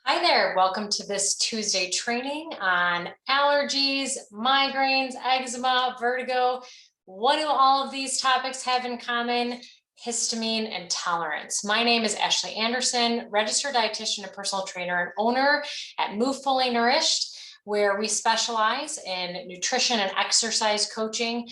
Hi there, welcome to this Tuesday training on allergies, migraines, eczema, vertigo. What do all of these topics have in common? Histamine and tolerance. My name is Ashley Anderson, registered dietitian and personal trainer and owner at Nourished, where we specialize in nutrition and exercise coaching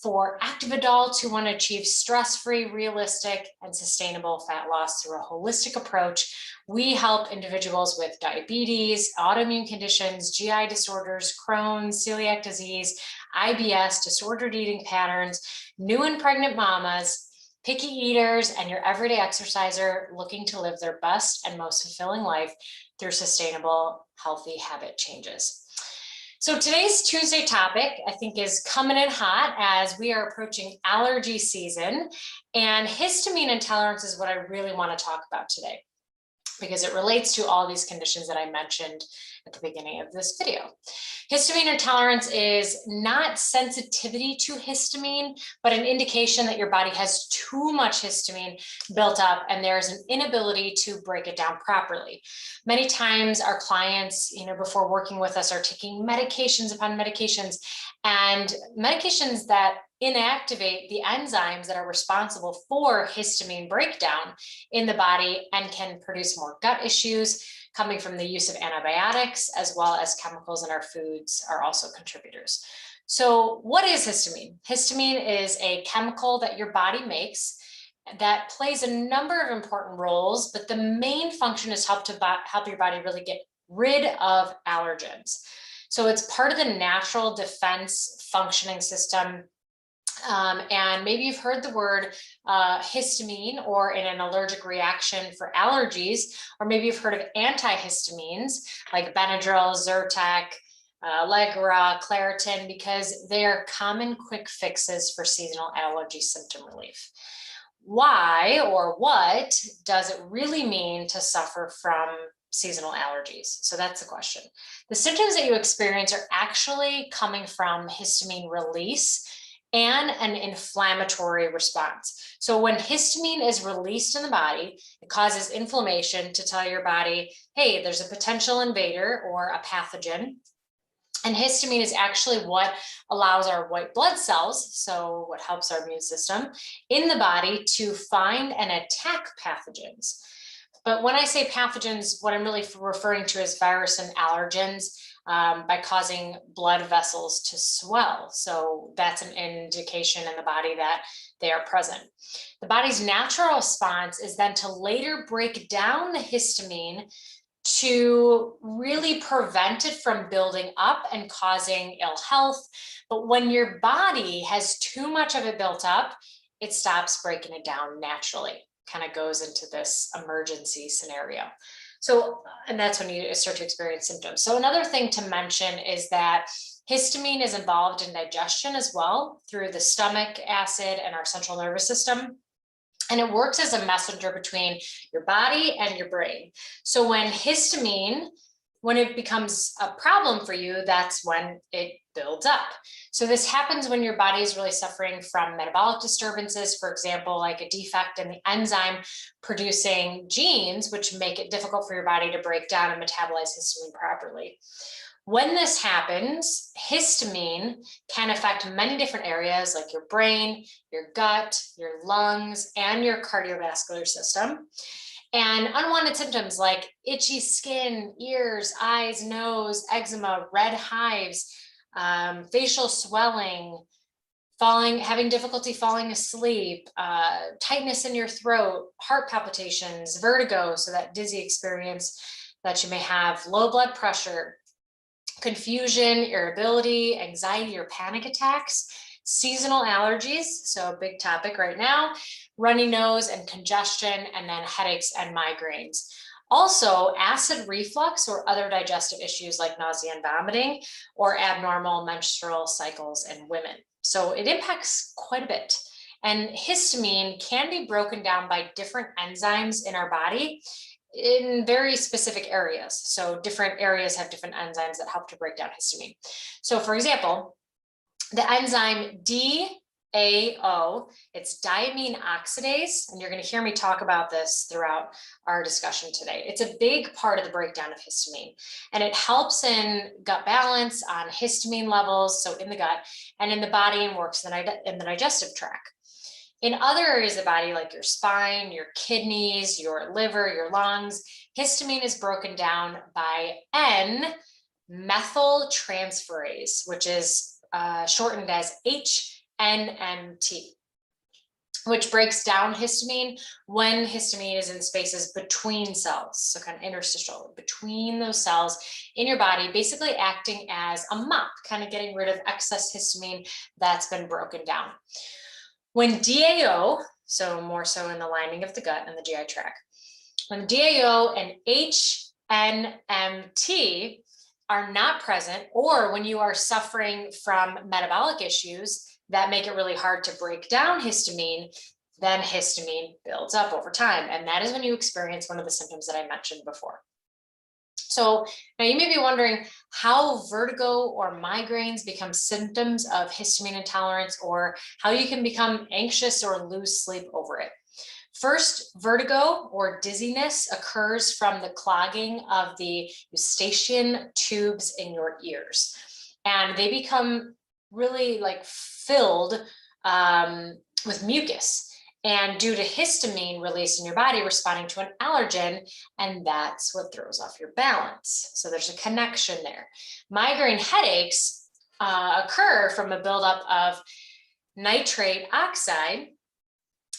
for active adults who want to achieve stress-free, realistic, and sustainable fat loss through a holistic approach. We help individuals with diabetes, autoimmune conditions, GI disorders, Crohn's, celiac disease, IBS, disordered eating patterns, new and pregnant mamas, picky eaters, and your everyday exerciser looking to live their best and most fulfilling life through sustainable, healthy habit changes. So today's Tuesday topic, I think, is coming in hot as we are approaching allergy season, and histamine intolerance is what I really want to talk about today, because it relates to all these conditions that I mentioned at the beginning of this video. Histamine intolerance is not sensitivity to histamine, but an indication that your body has too much histamine built up and there's an inability to break it down properly. Many times our clients, before working with us, are taking medications upon medications, and medications that inactivate the enzymes that are responsible for histamine breakdown in the body and can produce more gut issues coming from the use of antibiotics, as well as chemicals in our foods are also contributors. So what is histamine? Histamine is a chemical that your body makes that plays a number of important roles, but the main function is help your body really get rid of allergens. So it's part of the natural defense functioning system. And maybe you've heard the word histamine, or in an allergic reaction for allergies, or maybe you've heard of antihistamines like Benadryl, Zyrtec, Allegra, Claritin, because they are common quick fixes for seasonal allergy symptom relief. Why or what does it really mean to suffer from seasonal allergies? So that's the question. The symptoms that you experience are actually coming from histamine release and an inflammatory response. So when histamine is released in the body, it causes inflammation to tell your body, hey, there's a potential invader or a pathogen. And histamine is actually what allows our white blood cells, so what helps our immune system in the body, to find and attack pathogens. But when I say pathogens, what I'm really referring to is virus and allergens, by causing blood vessels to swell. So that's an indication in the body that they are present. The body's natural response is then to later break down the histamine to really prevent it from building up and causing ill health. But when your body has too much of it built up, it stops breaking it down naturally, kind of goes into this emergency scenario. So, and that's when you start to experience symptoms. So another thing to mention is that histamine is involved in digestion as well through the stomach acid and our central nervous system. And it works as a messenger between your body and your brain. So when it becomes a problem for you, that's when it builds up. So this happens when your body is really suffering from metabolic disturbances, for example, like a defect in the enzyme producing genes, which make it difficult for your body to break down and metabolize histamine properly. When this happens, histamine can affect many different areas like your brain, your gut, your lungs, and your cardiovascular system. And unwanted symptoms like itchy skin, ears, eyes, nose, eczema, red hives, facial swelling, having difficulty falling asleep, tightness in your throat, heart palpitations, vertigo, so that dizzy experience that you may have, low blood pressure, confusion, irritability, anxiety, or panic attacks, seasonal allergies, so a big topic right now, runny nose and congestion, and then headaches and migraines. Also, acid reflux or other digestive issues like nausea and vomiting, or abnormal menstrual cycles in women. So it impacts quite a bit. And histamine can be broken down by different enzymes in our body in very specific areas. So different areas have different enzymes that help to break down histamine. So for example, the enzyme It's diamine oxidase, and you're going to hear me talk about this throughout our discussion today. It's a big part of the breakdown of histamine, and it helps in gut balance, on histamine levels, so in the gut and in the body, and works in the digestive tract. In other areas of the body, like your spine, your kidneys, your liver, your lungs, histamine is broken down by N-methyltransferase, which is shortened as HNMT, which breaks down histamine when histamine is in spaces between cells, so kind of interstitial, between those cells in your body, basically acting as a mop, kind of getting rid of excess histamine that's been broken down. When DAO, so more so in the lining of the gut and the GI tract, when DAO and HNMT are not present, or when you are suffering from metabolic issues that make it really hard to break down histamine, then histamine builds up over time. And that is when you experience one of the symptoms that I mentioned before. So now you may be wondering how vertigo or migraines become symptoms of histamine intolerance, or how you can become anxious or lose sleep over it. First, vertigo or dizziness occurs from the clogging of the eustachian tubes in your ears, and they become really like filled with mucus, and due to histamine released in your body responding to an allergen, and that's what throws off your balance. So there's a connection there. Migraine headaches occur from a buildup of nitrate oxide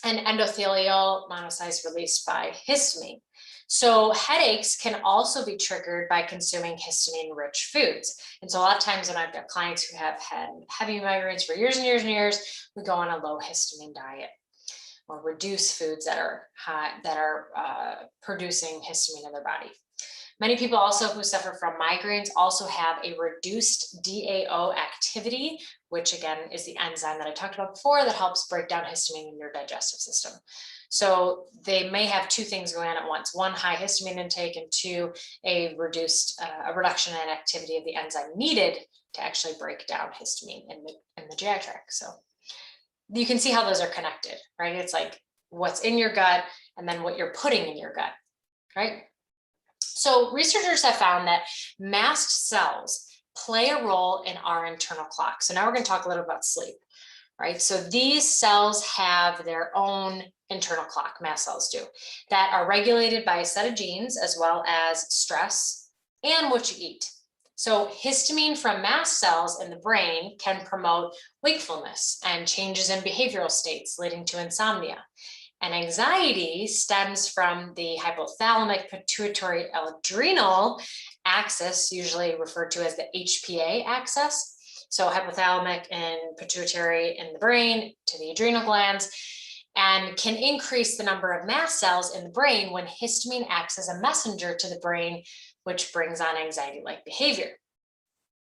and endothelial monocytes released by histamine. So headaches can also be triggered by consuming histamine-rich foods. And so a lot of times when I've got clients who have had heavy migraines for years and years and years, we go on a low histamine diet, or reduce foods that are producing histamine in their body. Many people also who suffer from migraines also have a reduced DAO activity, which again is the enzyme that I talked about before that helps break down histamine in your digestive system. So they may have two things going on at once: one, high histamine intake, and two, a reduction in activity of the enzyme needed to actually break down histamine in the GI tract. So you can see how those are connected, right? It's like what's in your gut and then what you're putting in your gut, right? So researchers have found that mast cells play a role in our internal clock. So now we're going to talk a little about sleep, right? So these cells have their own internal clock, mast cells do, that are regulated by a set of genes as well as stress and what you eat. So histamine from mast cells in the brain can promote wakefulness and changes in behavioral states, leading to insomnia. And anxiety stems from the hypothalamic pituitary adrenal axis, usually referred to as the HPA axis. So hypothalamic and pituitary in the brain to the adrenal glands, and can increase the number of mast cells in the brain when histamine acts as a messenger to the brain, which brings on anxiety-like behavior.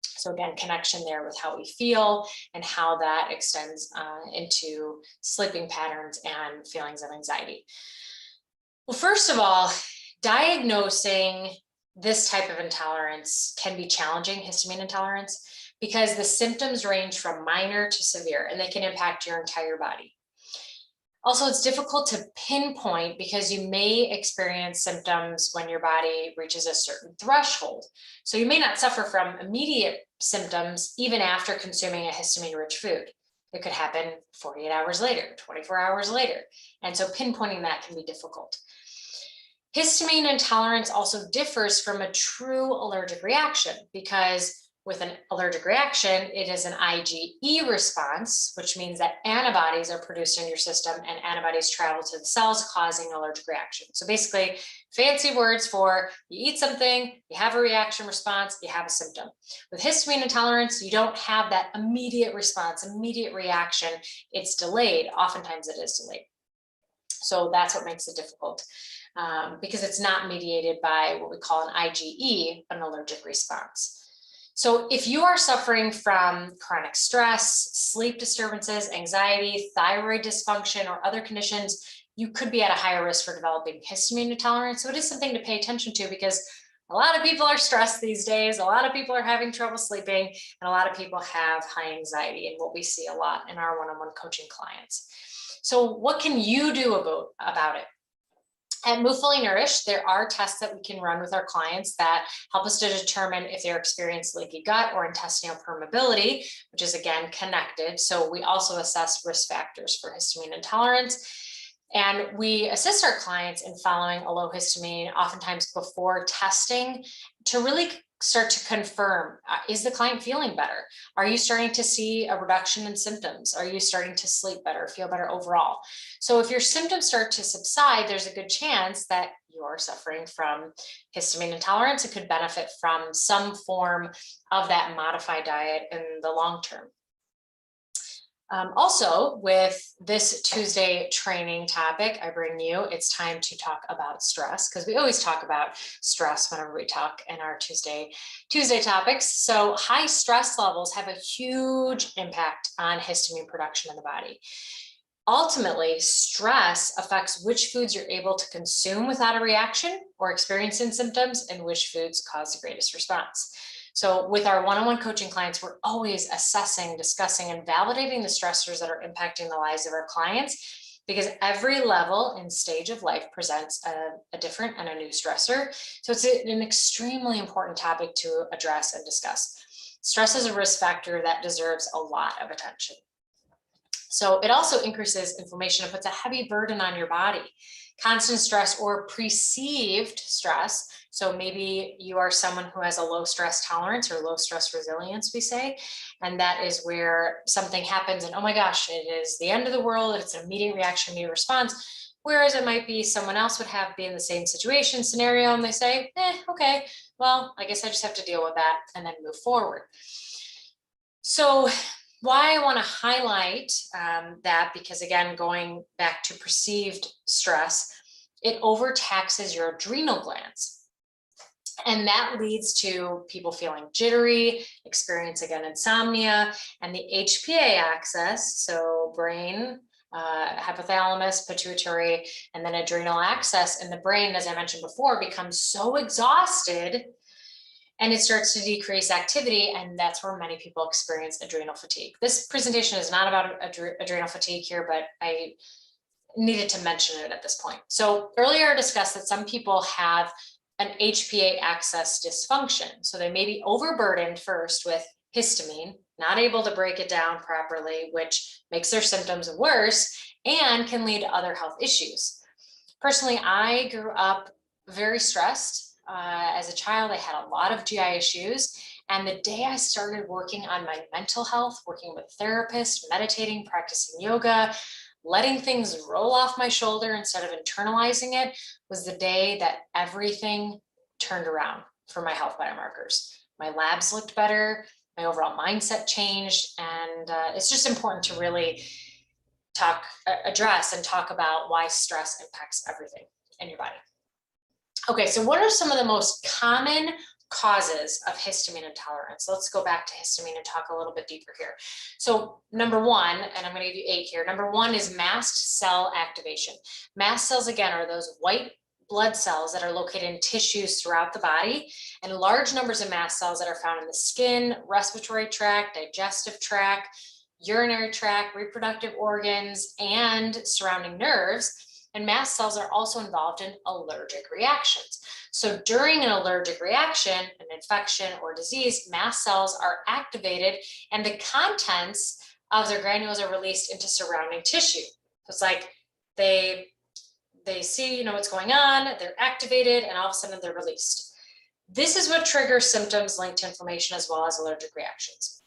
So again, connection there with how we feel and how that extends into sleeping patterns and feelings of anxiety. Well, first of all, diagnosing this type of intolerance can be challenging, histamine intolerance, because the symptoms range from minor to severe, and they can impact your entire body. Also, it's difficult to pinpoint because you may experience symptoms when your body reaches a certain threshold. So you may not suffer from immediate symptoms even after consuming a histamine-rich food. It could happen 48 hours later, 24 hours later. And so pinpointing that can be difficult. Histamine intolerance also differs from a true allergic reaction, because with an allergic reaction, it is an IgE response, which means that antibodies are produced in your system and antibodies travel to the cells, causing an allergic reaction. So basically, fancy words for you eat something, you have a reaction response, you have a symptom. With histamine intolerance, you don't have that immediate response, immediate reaction. It's delayed. Oftentimes it is delayed. So that's what makes it difficult, because it's not mediated by what we call an IgE, an allergic response. So if you are suffering from chronic stress, sleep disturbances, anxiety, thyroid dysfunction, or other conditions, you could be at a higher risk for developing histamine intolerance. So it is something to pay attention to, because A lot of people are stressed these days. A lot of people are having trouble sleeping, and a lot of people have high anxiety, and what we see a lot in our one-on-one coaching clients. So what can you do about it? At Move Fully Nourished, there are tests that we can run with our clients that help us to determine if they're experiencing leaky gut or intestinal permeability, which is again connected. So we also assess risk factors for histamine intolerance. And we assist our clients in following a low histamine, oftentimes before testing, to really start to confirm, is the client feeling better? Are you starting to see a reduction in symptoms? Are you starting to sleep better, feel better overall? So if your symptoms start to subside, there's a good chance that you're suffering from histamine intolerance. It could benefit from some form of that modified diet in the long term. Also, with this Tuesday training topic I bring you, it's time to talk about stress, because we always talk about stress whenever we talk in our Tuesday topics. So high stress levels have a huge impact on histamine production in the body. Ultimately, stress affects which foods you're able to consume without a reaction or experiencing symptoms, and which foods cause the greatest response. So with our one-on-one coaching clients, we're always assessing, discussing, and validating the stressors that are impacting the lives of our clients, because every level and stage of life presents a different and a new stressor. So it's an extremely important topic to address and discuss. Stress is a risk factor that deserves a lot of attention. So it also increases inflammation and puts a heavy burden on your body. Constant stress or perceived stress. So maybe you are someone who has a low stress tolerance or low stress resilience, we say, and that is where something happens and, oh my gosh, it is the end of the world. It's an immediate reaction, immediate response. Whereas it might be someone else would be in the same situation, scenario, and they say, okay, well, I guess I just have to deal with that and then move forward. So why I want to highlight that, because again, going back to perceived stress, it overtaxes your adrenal glands. And that leads to people feeling jittery, experience again insomnia, and the HPA axis, so brain, hypothalamus, pituitary, and then adrenal axis in the brain, as I mentioned before, becomes so exhausted and it starts to decrease activity, and that's where many people experience adrenal fatigue. This presentation is not about adrenal fatigue here, but I needed to mention it at this point. So earlier I discussed that some people have an HPA axis dysfunction. So they may be overburdened first with histamine, not able to break it down properly, which makes their symptoms worse and can lead to other health issues. Personally, I grew up very stressed. As a child, I had a lot of GI issues. And the day I started working on my mental health, working with therapists, meditating, practicing yoga, letting things roll off my shoulder instead of internalizing it, was the day that everything turned around for my health biomarkers. My labs looked better, my overall mindset changed, and it's just important to really address and talk about why stress impacts everything in your body. Okay, so what are some of the most common causes of histamine intolerance? Let's go back to histamine and talk a little bit deeper here. So number one, and I'm going to give you 8 here. Number one is mast cell activation. Mast cells, again, are those white blood cells that are located in tissues throughout the body, and large numbers of mast cells that are found in the skin, respiratory tract, digestive tract, urinary tract, reproductive organs, and surrounding nerves. And mast cells are also involved in allergic reactions. So during an allergic reaction, an infection or disease, mast cells are activated and the contents of their granules are released into surrounding tissue. So it's like they see, what's going on, they're activated, and all of a sudden they're released. This is what triggers symptoms linked to inflammation as well as allergic reactions.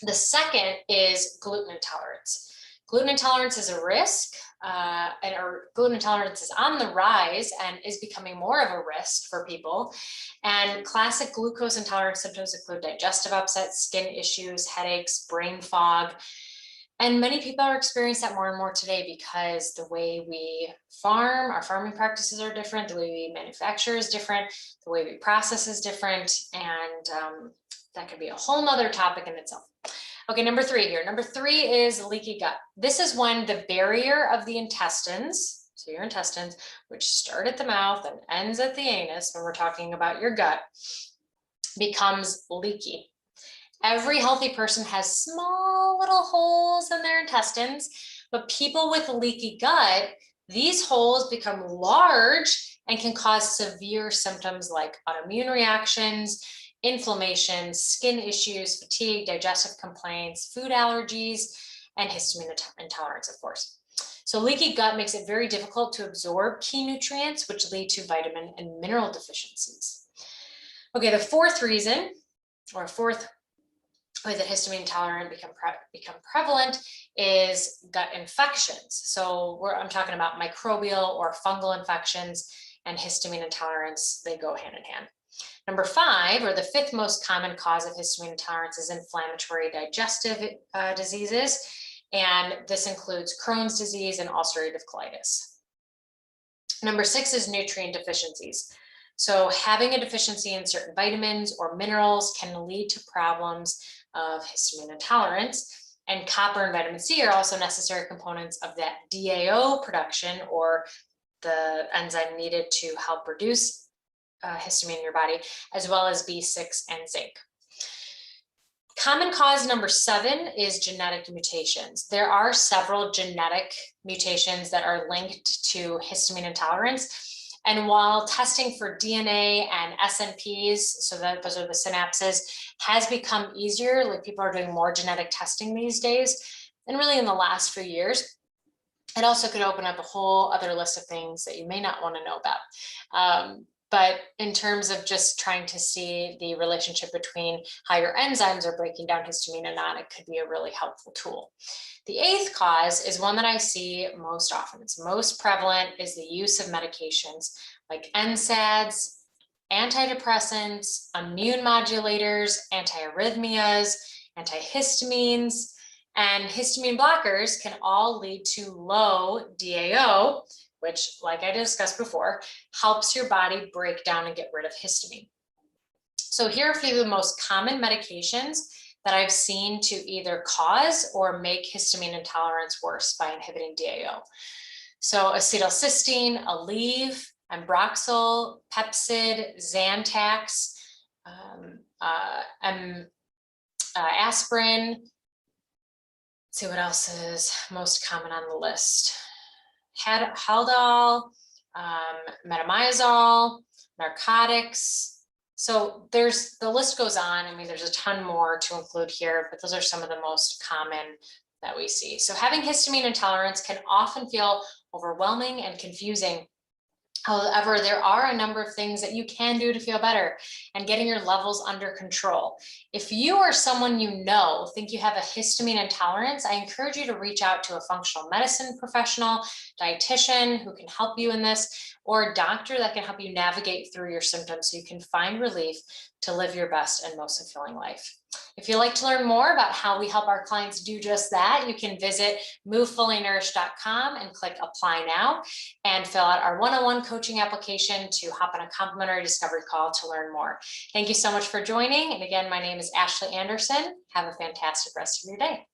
The second is gluten intolerance. Gluten intolerance is a risk, or gluten intolerance is on the rise and is becoming more of a risk for people. And classic glucose intolerance symptoms include digestive upset, skin issues, headaches, brain fog. And many people are experiencing that more and more today because the way we farm, our farming practices are different, the way we manufacture is different, the way we process is different, and that could be a whole nother topic in itself. Okay, number 3 here. Number 3 is leaky gut. This is when the barrier of the intestines, so your intestines, which start at the mouth and ends at the anus when we're talking about your gut, becomes leaky. Every healthy person has small little holes in their intestines, but people with leaky gut, these holes become large and can cause severe symptoms like autoimmune reactions, inflammation, skin issues, fatigue, digestive complaints, food allergies, and histamine intolerance, of course. So leaky gut makes it very difficult to absorb key nutrients, which lead to vitamin and mineral deficiencies. Okay, the fourth reason, or fourth way that histamine intolerant become prevalent is gut infections. So I'm talking about microbial or fungal infections, and histamine intolerance, they go hand in hand. Number 5, or the 5th most common cause of histamine intolerance, is inflammatory digestive diseases. And this includes Crohn's disease and ulcerative colitis. Number 6 is nutrient deficiencies. So having a deficiency in certain vitamins or minerals can lead to problems of histamine intolerance. And copper and vitamin C are also necessary components of that DAO production, or the enzyme needed to help reduce histamine in your body, as well as B6 and zinc. Common cause number 7 is genetic mutations. There are several genetic mutations that are linked to histamine intolerance. And while testing for DNA and SNPs, so that those are the synapses, has become easier, like people are doing more genetic testing these days, and really in the last few years, it also could open up a whole other list of things that you may not want to know about. But in terms of just trying to see the relationship between how your enzymes are breaking down histamine and not, it could be a really helpful tool. The 8th cause is one that I see most often. It's most prevalent, is the use of medications like NSAIDs, antidepressants, immune modulators, antiarrhythmias, antihistamines, and histamine blockers can all lead to low DAO, which, like I discussed before, helps your body break down and get rid of histamine. So here are a few of the most common medications that I've seen to either cause or make histamine intolerance worse by inhibiting DAO. So acetylcysteine, Aleve, Ambroxol, Pepcid, Zantac, aspirin. Let's see what else is most common on the list. Haldol, metamizole, narcotics. So the list goes on. I mean, there's a ton more to include here, but those are some of the most common that we see. So having histamine intolerance can often feel overwhelming and confusing. However, there are a number of things that you can do to feel better and getting your levels under control. If you or someone you know think you have a histamine intolerance, I encourage you to reach out to a functional medicine professional, dietitian who can help you in this, or a doctor that can help you navigate through your symptoms so you can find relief to live your best and most fulfilling life. If you'd like to learn more about how we help our clients do just that, you can visit movefullynourished.com and click Apply Now and fill out our one-on-one coaching application to hop on a complimentary discovery call to learn more. Thank you so much for joining. And again, my name is Ashley Anderson. Have a fantastic rest of your day.